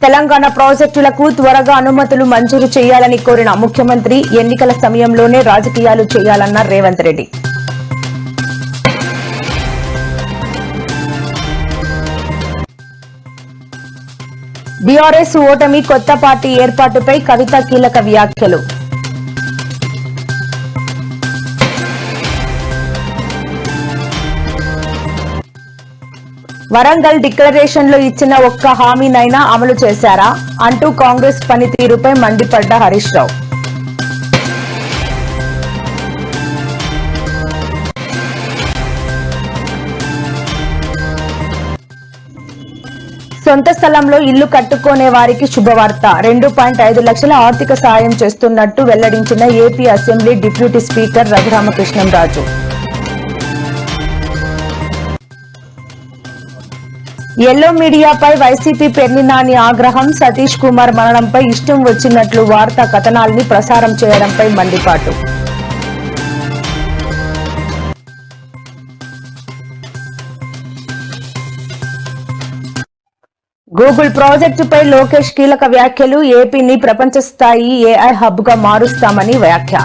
తెలంగాణ ప్రాజెక్టులకు త్వరగా అనుమతులు మంజూరు చేయాలని కోరిన ముఖ్యమంత్రి, ఎన్నికల సమయంలోనే రాజకీయాలు చేయాలన్న రేవంత్ రెడ్డి. బీఆర్ఎస్ ఓటమి, కొత్త పార్టీ ఏర్పాటుపై కవిత కీలక వ్యాఖ్యలు. వరంగల్ డిక్లరేషన్ లో ఇచ్చిన ఒక్క హామీనైనా అమలు చేశారా అంటూ కాంగ్రెస్ పనితీరుపై మండిపడ్డ హరీష్ రావు. సొంత స్థలంలో ఇల్లు కట్టుకునే వారికి శుభవార్త. 2.5 లక్షల ఆర్థిక సాయం చేస్తున్నట్టు వెల్లడించిన AP assembly deputy speaker Raghurama Krishnam Raju. Yellow మీడియాపై వైసీపీ పెర్నినాని ఆగ్రహం. సతీష్ కుమార్ మరణంపై ఇష్టం వచ్చినట్లు వార్తా కథనాల్ని ప్రసారం చేయడంపై మండిపాటు. గూగుల్ ప్రాజెక్టుపై లోకేష్ కీలక వ్యాఖ్యలు. ఏపీని ప్రపంచ స్థాయి ఏఐ హబ్ గా మారుస్తామని వ్యాఖ్య.